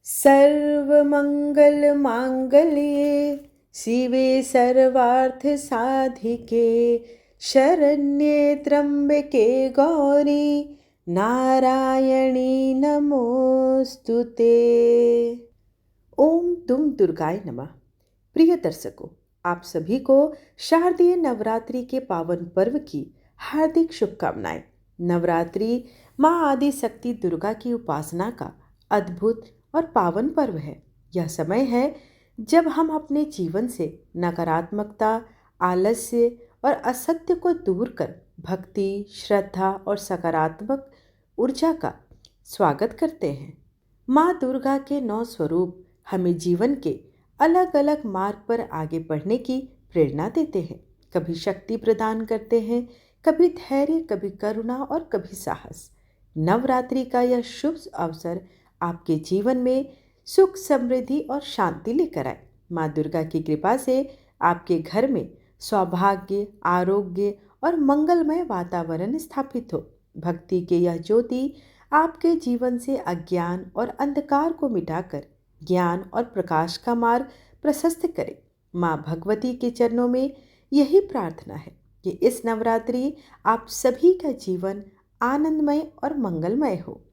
सर्वमङ्गलमाङ्गल्ये शिवे सर्वार्थसाधिके शरण्ये त्र्यम्बके गौरी नारायणी नमोस्तु ते। ओम तुम दुर्गाय नमः। प्रिय दर्शकों, आप सभी को शारदीय नवरात्रि के पावन पर्व की हार्दिक शुभकामनाएं। नवरात्रि माँ आदि शक्ति दुर्गा की उपासना का अद्भुत और पावन पर्व है। यह समय है जब हम अपने जीवन से नकारात्मकता, आलस्य और असत्य को दूर कर भक्ति, श्रद्धा और सकारात्मक ऊर्जा का स्वागत करते हैं। माँ दुर्गा के 9 स्वरूप हमें जीवन के अलग अलग मार्ग पर आगे बढ़ने की प्रेरणा देते हैं। कभी शक्ति प्रदान करते हैं, कभी धैर्य, कभी करुणा और कभी साहस। नवरात्रि का यह शुभ अवसर आपके जीवन में सुख, समृद्धि और शांति लेकर आए। माँ दुर्गा की कृपा से आपके घर में सौभाग्य, आरोग्य और मंगलमय वातावरण स्थापित हो। भक्ति के यह ज्योति आपके जीवन से अज्ञान और अंधकार को मिटाकर ज्ञान और प्रकाश का मार्ग प्रशस्त करे। माँ भगवती के चरणों में यही प्रार्थना है कि इस नवरात्रि आप सभी का जीवन आनंदमय और मंगलमय हो।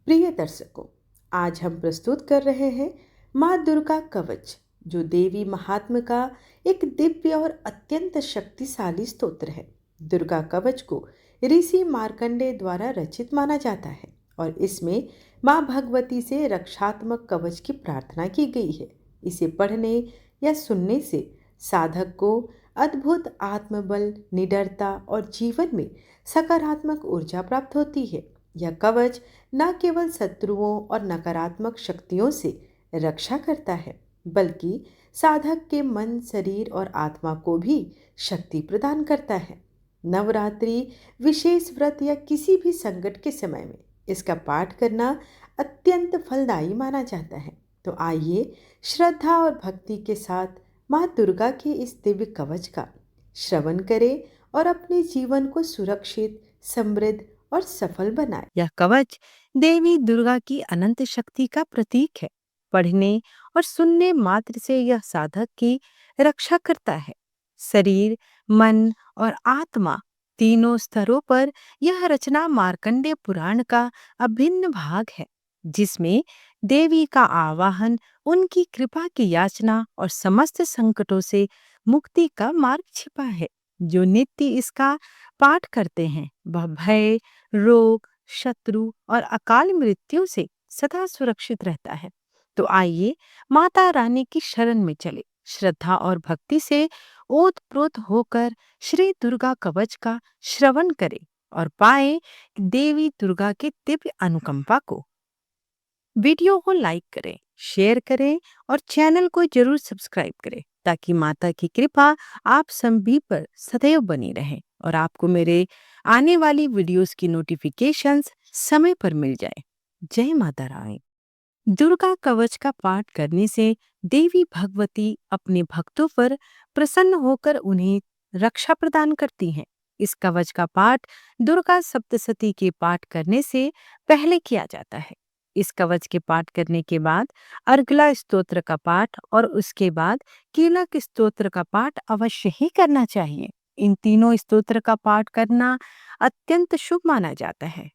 प्रिय दर्शकों, आज हम प्रस्तुत कर रहे हैं माँ दुर्गा कवच, जो देवी महात्म्य का एक दिव्य और अत्यंत शक्तिशाली स्तोत्र है। दुर्गा कवच को ऋषि मार्कंडेय द्वारा रचित माना जाता है और इसमें माँ भगवती से रक्षात्मक कवच की प्रार्थना की गई है। इसे पढ़ने या सुनने से साधक को अद्भुत आत्मबल, निडरता और जीवन में सकारात्मक ऊर्जा प्राप्त होती है। यह कवच न केवल शत्रुओं और नकारात्मक शक्तियों से रक्षा करता है, बल्कि साधक के मन, शरीर और आत्मा को भी शक्ति प्रदान करता है। नवरात्रि, विशेष व्रत या किसी भी संकट के समय में इसका पाठ करना अत्यंत फलदायी माना जाता है। तो आइए श्रद्धा और भक्ति के साथ माँ दुर्गा के इस दिव्य कवच का श्रवण करें और अपने जीवन को सुरक्षित, समृद्ध और सफल बनाएं। यह कवच देवी दुर्गा की अनंत शक्ति का प्रतीक है। पढ़ने और सुनने मात्र से यह साधक की रक्षा करता है। शरीर, मन और आत्मा तीनों स्तरों पर यह रचना मार्कंडेय पुराण का अभिन्न भाग है, जिसमें देवी का आवाहन, उनकी कृपा की याचना और समस्त संकटों से मुक्ति का मार्ग छिपा है। जो नित्य इसका पाठ करते हैं वह भय, रोग, शत्रु और अकाल मृत्यु से सदा सुरक्षित रहता है। तो आइए माता रानी की शरण में चले, श्रद्धा और भक्ति से ओतप्रोत होकर श्री दुर्गा कवच का श्रवण करें और पाए देवी दुर्गा के दिव्य अनुकंपा को। वीडियो को लाइक करें, शेयर करें और चैनल को जरूर सब्सक्राइब करें, ताकि माता की कृपा आप सभी पर सदैव बनी रहे और आपको मेरे आने वाली वीडियोस की नोटिफिकेशंस समय पर मिल जाए। जय माता रानी। दुर्गा कवच का पाठ करने से देवी भगवती अपने भक्तों पर प्रसन्न होकर उन्हें रक्षा प्रदान करती हैं। इस कवच का पाठ दुर्गा सप्तशती के पाठ करने से पहले किया जाता है। इस कवच के पाठ करने के बाद अर्गला स्तोत्र का पाठ और उसके बाद कीलक स्तोत्र का पाठ अवश्य ही करना चाहिए। इन तीनों स्तोत्र का पाठ करना अत्यंत शुभ माना जाता है।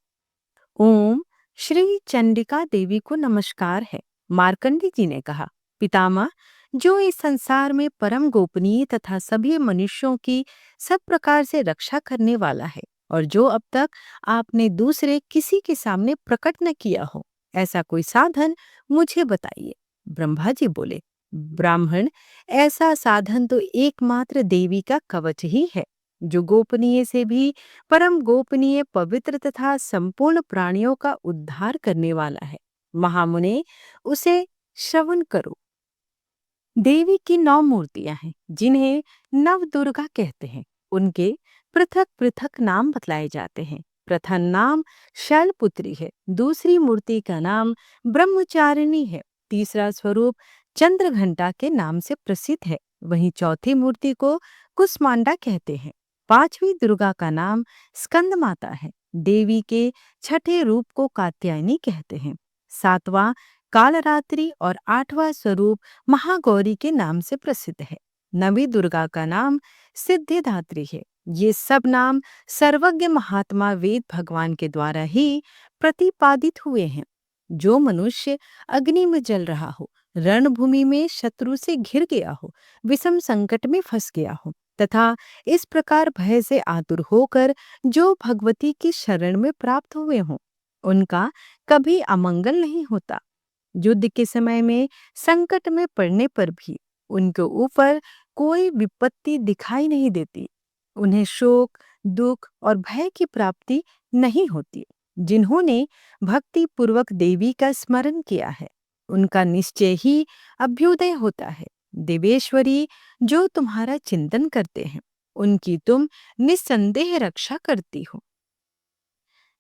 ओम श्री चंडिका देवी को नमस्कार है। मार्कंडी जी ने कहा, पितामह, जो इस संसार में परम गोपनीय तथा सभी मनुष्यों की सब प्रकार से रक्षा करने वाला है और जो अब तक आपने दूसरे किसी के सामने प्रकट न किया हो, ऐसा कोई साधन मुझे बताइए। ब्रह्मा जी बोले, ब्राह्मण, ऐसा साधन तो एकमात्र देवी का कवच ही है, जो गोपनीय से भी परम गोपनीय, पवित्र तथा संपूर्ण प्राणियों का उद्धार करने वाला है। महामुने, उसे श्रवण करो। देवी की 9 मूर्तियां हैं, जिन्हें नव दुर्गा कहते हैं। उनके पृथक पृथक नाम बतलाए जाते हैं। प्रथम नाम शैलपुत्री है, दूसरी मूर्ति का नाम ब्रह्मचारिणी है, तीसरा स्वरूप चंद्रघंटा के नाम से प्रसिद्ध है, वहीं चौथी मूर्ति को कुष्मांडा कहते हैं। पांचवी दुर्गा का नाम स्कंद माता है। देवी के छठे रूप को कात्यायनी कहते हैं। सातवां कालरात्रि और 8वां स्वरूप महागौरी के नाम से प्रसिद्ध है। नवी दुर्गा का नाम सिद्धिदात्री है। ये सब नाम सर्वज्ञ महात्मा वेद भगवान के द्वारा ही प्रतिपादित हुए हैं। जो मनुष्य अग्नि में जल रहा हो, रणभूमि में शत्रु से घिर गया हो, विषम संकट में फंस गया हो तथा इस प्रकार भय से आतुर होकर जो भगवती की शरण में प्राप्त हुए हों, उनका कभी अमंगल नहीं होता। युद्ध के समय में संकट में पड़ने पर भी उनके ऊपर कोई विपत्ति दिखाई नहीं देती। उन्हें शोक, दुख और भय की प्राप्ति नहीं होती। जिन्होंने भक्ति पूर्वक देवी का स्मरण किया है, उनका निश्चय ही अभ्युदय होता है। देवेश्वरी, जो तुम्हारा चिंतन करते हैं, उनकी तुम निस्संदेह रक्षा करती हो।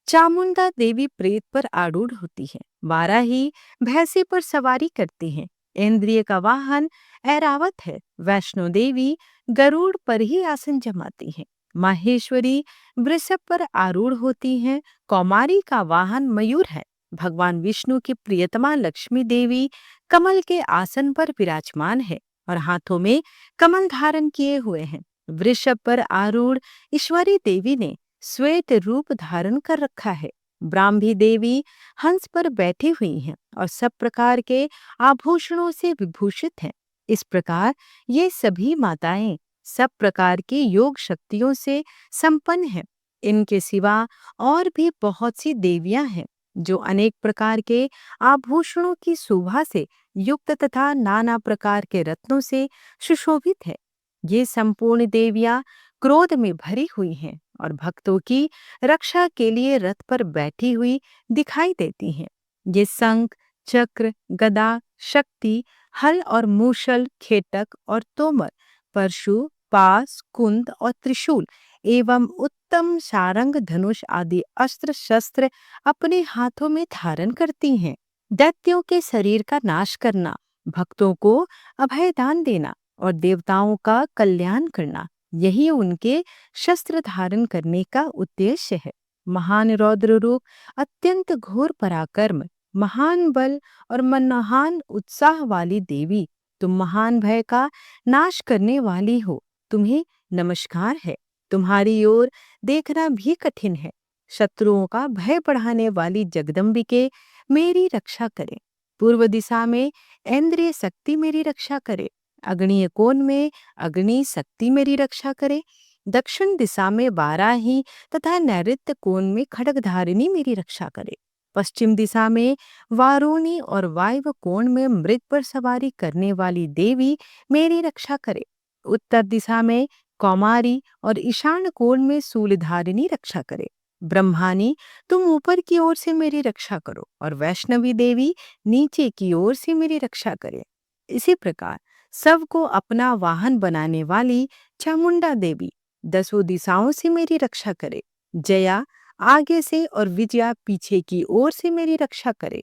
चामुंडा देवी प्रेत पर आरूढ़ होती है। वाराही भैंसे पर सवारी करती हैं। इंद्रिय का वाहन ऐरावत है। वैष्णो देवी गरुड़ पर ही आसन जमाती हैं। माहेश्वरी वृषभ पर आरूढ़ होती हैं। कौमारी का वाहन मयूर है। भगवान विष्णु की प्रियतमा लक्ष्मी देवी कमल के आसन पर विराजमान है और हाथों में कमल धारण किए हुए हैं। वृषभ पर आरूढ़ ईश्वरी देवी ने श्वेत रूप धारण कर रखा है। ब्राह्मी देवी हंस पर बैठी हुई हैं और सब प्रकार के आभूषणों से विभूषित हैं। इस प्रकार ये सभी माताएं सब प्रकार की योग शक्तियों से संपन्न हैं। इनके सिवा और भी बहुत सी देवियां हैं जो अनेक प्रकार के आभूषणों की शोभा से युक्त तथा नाना प्रकार के रत्नों से सुशोभित है। ये संपूर्ण देवियां क्रोध में भरी हुई हैं और भक्तों की रक्षा के लिए रथ पर बैठी हुई दिखाई देती हैं। ये शंख, चक्र, गदा, शक्ति, हल और मूषल, खेटक और तोमर, परशु, पास, कुंद और त्रिशूल एवं उत्तम सारंग, धनुष आदि अस्त्र शस्त्र अपने हाथों में धारण करती हैं। दैत्यों के शरीर का नाश करना, भक्तों को अभयदान देना और देवताओं का कल्याण करना, यही उनके शस्त्र धारण करने का उद्देश्य है। महान रौद्र रूप, अत्यंत घोर पराक्रम, महान बल और महान उत्साह वाली देवी, तुम महान भय का नाश करने वाली हो। तुम्हें नमस्कार है। तुम्हारी ओर देखना भी कठिन है। शत्रुओं का भय बढ़ाने वाली जगदम्बिके, मेरी रक्षा करे। पूर्व दिशा में इंद्रिय शक्ति मेरी रक्षा करे। अग्निय कोण में अग्नि शक्ति मेरी रक्षा करे। दक्षिण दिशा में वाराही तथा नैऋत्य कोण में खड्गधारिणी मेरी रक्षा करे। पश्चिम दिशा में वारुणी और वायव्य कोण में मृग पर सवारी करने वाली देवी मेरी रक्षा करे। उत्तर दिशा में कौमारी और ईशान कोण में शूलधारिणी रक्षा करे। ब्रह्मानी, तुम ऊपर की ओर से मेरी रक्षा करो और वैष्णवी देवी नीचे की ओर से मेरी रक्षा करे। इसी प्रकार सबको अपना वाहन बनाने वाली चामुंडा देवी दसों दिशाओं से मेरी रक्षा करे। जया आगे से और विजया पीछे की ओर से मेरी रक्षा करे।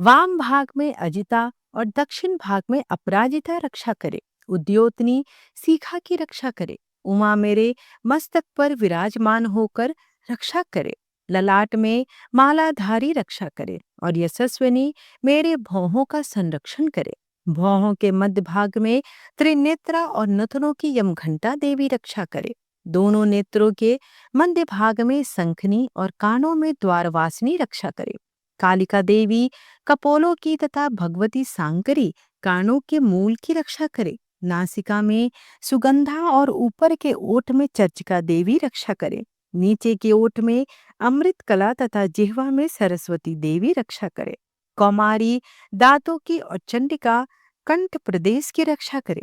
वाम भाग में अजिता और दक्षिण भाग में अपराजिता रक्षा करे। उद्योतनी शिखा की रक्षा करे। उमा मेरे मस्तक पर विराजमान होकर रक्षा करे। ललाट में मालाधारी रक्षा करे और यशस्विनी मेरे भौहों का संरक्षण करे। भौहों के मध्य भाग में त्रिनेत्रा और नथनों की यमघंटा देवी रक्षा करे। दोनों नेत्रों के मध्य भाग में शंखनी और कानों में द्वारवासिनी रक्षा करे। कालिका देवी कपोलों की तथा भगवती सांकरी कानों के मूल की रक्षा करे। नासिका में सुगंधा और ऊपर के ओठ में चर्चिका देवी रक्षा करे। नीचे के ओठ में अमृत कला तथा जिह्वा में सरस्वती देवी रक्षा करे। कौमारी दांतों की और चंडिका कंठ प्रदेश की रक्षा करे।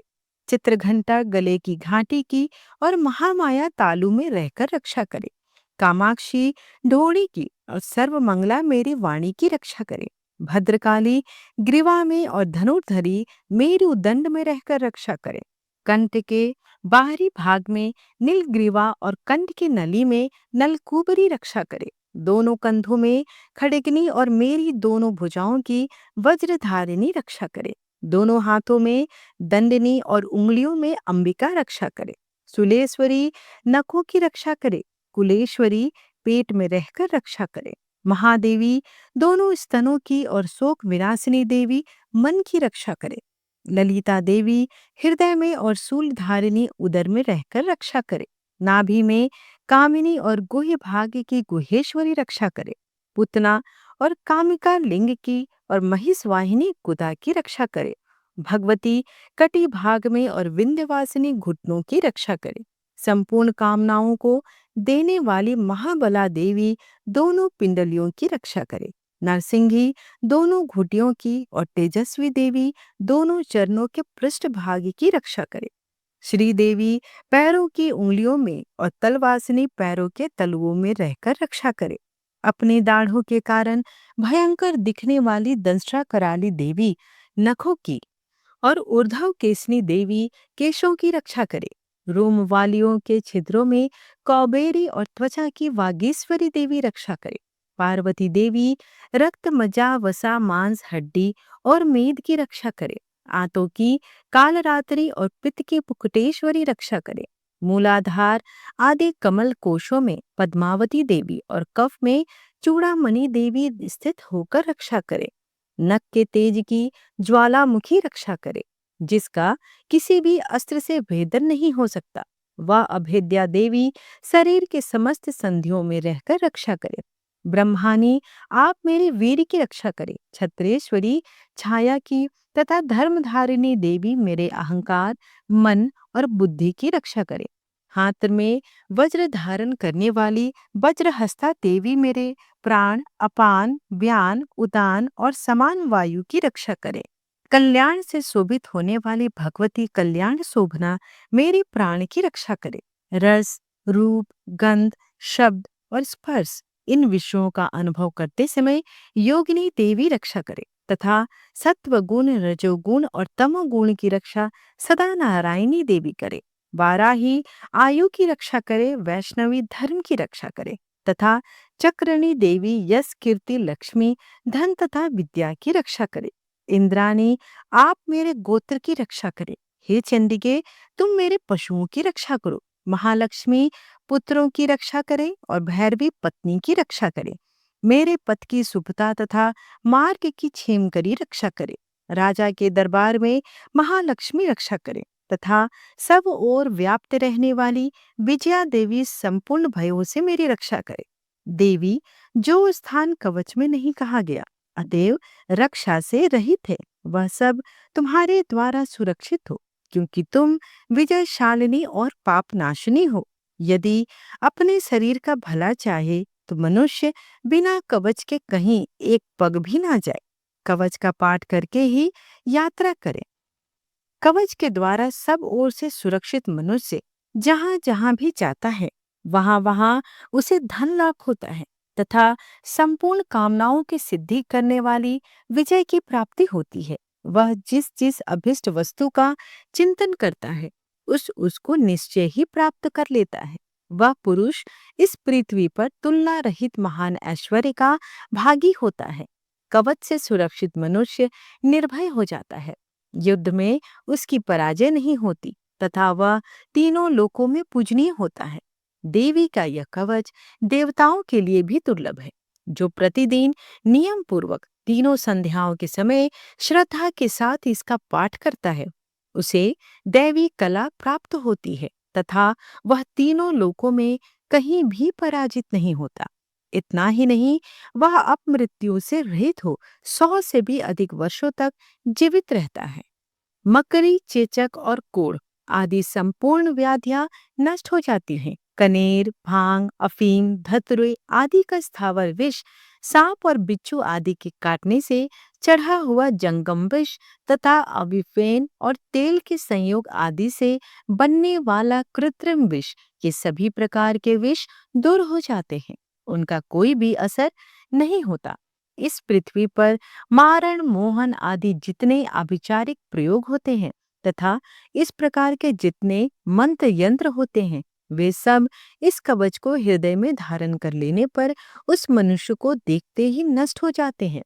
चित्रघंटा गले की घाटी की और महामाया तालु में रहकर रक्षा करे। कामाक्षी डोरी की और सर्वमंगला मेरी वाणी की रक्षा करे। भद्रकाली ग्रीवा में और धनुर्धरी मेरी उदंड में रहकर रक्षा करे। कंठ के बाहरी भाग में नीलग्रीवा और कंठ की नली में नलकूबरी रक्षा करे। दोनों कंधों में खड़गनी और मेरी दोनों भुजाओं की वज्रधारिणी रक्षा करे। दोनों हाथों में दंडनी और उंगलियों में अंबिका रक्षा करे। सुलेश्वरी नखों की रक्षा करे। कुलेश्वरी पेट में रहकर रक्षा करे। महादेवी दोनों स्तनों की और शोक विनाशिनी देवी मन की रक्षा करे। ललिता देवी हृदय में और शूलधारिणी उदर में रहकर रक्षा करे। नाभि में कामिनी और गुह्य भाग की गुहेश्वरी रक्षा करे। पुतना और कामिका लिंग की और महिषवाहिनी गुदा की रक्षा करे। भगवती कटी भाग में और विंध्यवासिनी घुटनों की रक्षा करे। संपूर्ण कामनाओं को देने वाली महाबला देवी दोनों पिंडलियों की रक्षा करे। नरसिंही दोनों घुटियों की और तेजस्वी देवी दोनों चरणों के पृष्ठभाग की रक्षा करे। श्री देवी पैरों की उंगलियों में और तलवासिनी पैरों के तलुओं में रहकर रक्षा करे। अपनी दाढ़ों के कारण भयंकर दिखने वाली दंष्ट्रा कराली देवी नखों की और ऊर्ध्व केसनी देवी केशों की रक्षा करे। रोम वालियों के छिद्रों में कौबेरी और त्वचा की वागीश्वरी देवी रक्षा करे। पार्वती देवी रक्त मज्जा वसा मांस हड्डी और मेद की रक्षा करे। आंतों की कालरात्रि और पित्त की पुकटेश्वरी रक्षा करे। मूलाधार आदि कमल कोशों में पद्मावती देवी और कफ में चूड़ामणि देवी स्थित होकर रक्षा करे। नख के तेज की ज्वालामुखी रक्षा करे, जिसका किसी भी अस्त्र से भेदन नहीं हो सकता। वह अभेद्या देवी शरीर के समस्त संधियों में रहकर रक्षा करे। ब्रह्मानी आप मेरे वीर की रक्षा करे। छत्रेश्वरी छाया की तथा धर्मधारिणी देवी मेरे अहंकार, मन और बुद्धि की रक्षा करे। हाथ में वज्र धारण करने वाली वज्रहस्ता देवी मेरे प्राण, अपान, व्यान, उदान और समान वायु की रक्षा करे। कल्याण से शोभित होने वाली भगवती कल्याण शोभना मेरे प्राण की रक्षा करे। रस, रूप, गंध, शब्द और स्पर्श इन विषयों का अनुभव करते समय योगिनी देवी रक्षा करे तथा सत्व गुण, रजोगुण और तमोगुण की रक्षा सदा नारायणी देवी करे। वाराही आयु की रक्षा करे, वैष्णवी धर्म की रक्षा करे तथा चक्रणी देवी यश, कीर्ति, लक्ष्मी, धन तथा विद्या की रक्षा करे। इंद्राणी आप मेरे गोत्र की रक्षा करे। हे चंडिके तुम मेरे पशुओं की रक्षा करो। महालक्ष्मी पुत्रों की रक्षा करे और भैरवी पत्नी की रक्षा करे। मेरे पथ की शुभता तथा मार्ग की क्षेमकरी रक्षा करे। राजा के दरबार में महालक्ष्मी रक्षा करे तथा सब ओर व्याप्त रहने वाली विजया देवी संपूर्ण भयों से मेरी रक्षा करे। देवी जो स्थान कवच में नहीं कहा गया, अतएव रक्षा से रहित है, वह सब तुम्हारे द्वारा सुरक्षित हो, क्योंकि तुम विजयशालिनी और पापनाशिनी हो। यदि अपने शरीर का भला चाहे तो मनुष्य बिना कवच के कहीं एक पग भी ना जाए। कवच का पाठ करके ही यात्रा करे। कवच के द्वारा सब ओर से सुरक्षित मनुष्य जहां जहां भी जाता है, वहां वहां उसे धन लाभ होता है तथा संपूर्ण कामनाओं की सिद्धि करने वाली विजय की प्राप्ति होती है। वह जिस जिस अभिष्ट वस्तु का चिंतन करता है, उसको निश्चय ही प्राप्त कर लेता है। वह पुरुष इस पृथ्वी पर तुलना रहित महान ऐश्वर्य का भागी होता है। कवच से सुरक्षित मनुष्य निर्भय हो जाता है। युद्ध में उसकी पराजय नहीं होती तथा वह तीनों लोकों में पूजनीय होता है। देवी का यह कवच देवताओं के लिए भी दुर्लभ है। जो प्रतिदिन नियम पूर्वक तीनों संध्याओं के समय श्रद्धा के साथ इसका पाठ करता है, उसे दैवी कला प्राप्त होती है तथा वह तीनों लोकों में कहीं भी पराजित नहीं होता। इतना ही नहीं, वह अपमृत्यु से रहित हो 100 से भी अधिक वर्षों तक जीवित रहता है। मकड़ी, चेचक और कोढ़ आदि संपूर्ण व्याधियां नष्ट हो जाती हैं। कनेर, भांग, अफीम, धतुरे आदि का स्थावर विष, सांप और बिच्छू आदि के काटने से चढ़ा हुआ जंगम विष तथा अविफेन और तेल के संयोग आदि से बनने वाला कृत्रिम विष, ये सभी प्रकार के विष दूर हो जाते हैं। उनका कोई भी असर नहीं होता। इस पृथ्वी पर मारण, मोहन आदि जितने आभिचारिक प्रयोग होते हैं तथा इस प्रकार के जितने मंत्र यंत्र होते हैं, वे सब इस कवच को हृदय में धारण कर लेने पर उस मनुष्य को देखते ही नष्ट हो जाते हैं।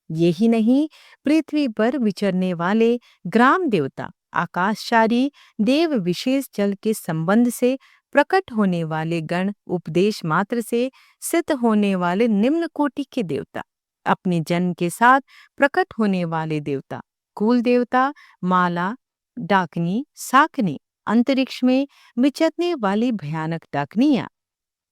यही नहीं, पृथ्वी पर विचरने वाले ग्राम देवता, आकाशचारी देव विशेष जल के संबंध से प्रकट होने वाले गण, उपदेश मात्र से सिद्ध होने वाले निम्न कोटि के देवता, अपने जन्म के साथ प्रकट होने वाले देवता, कुल देवता, माला, डाकनी, साकनी, अंतरिक्ष में विचरने वाली भयानक डाकनियां,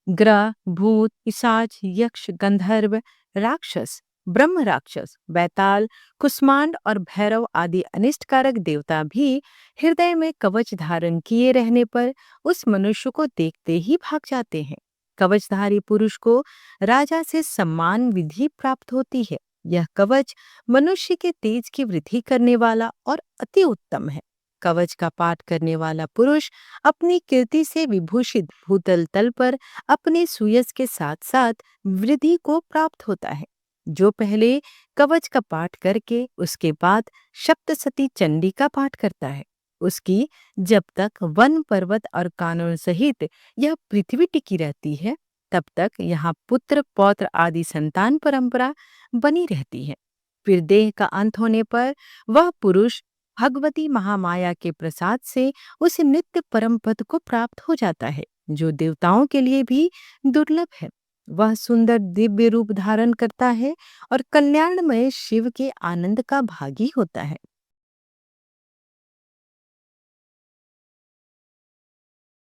ग्रह, भूत, पिशाच, यक्ष, गंधर्व, राक्षस, ब्रह्म राक्षस, बैताल, कुष्मांड और भैरव आदि अनिष्टकारक देवता भी हृदय में कवच धारण किए रहने पर उस मनुष्य को देखते ही भाग जाते हैं। कवचधारी पुरुष को राजा से सम्मान विधि प्राप्त होती है। यह कवच मनुष्य के तेज की वृद्धि करने वाला और अति उत्तम है। कवच का पाठ करने वाला पुरुष अपनी कीर्ति से विभूषित भूतल तल पर अपने सुयश के साथ साथ वृद्धि को प्राप्त होता है। जो पहले कवच का पाठ करके उसके बाद सप्तशती चंडी का पाठ करता है, उसकी जब तक वन पर्वत और कानून सहित यह पृथ्वी टिकी रहती है, तब तक यहाँ पुत्र पौत्र आदि संतान परंपरा बनी रहती है। फिर देह का अंत होने पर वह पुरुष भगवती महामाया के प्रसाद से उस नित्य परम पद को प्राप्त हो जाता है, जो देवताओं के लिए भी दुर्लभ है। वह सुंदर दिव्य रूप धारण करता है और कल्याणमय शिव के आनंद का भागी होता है।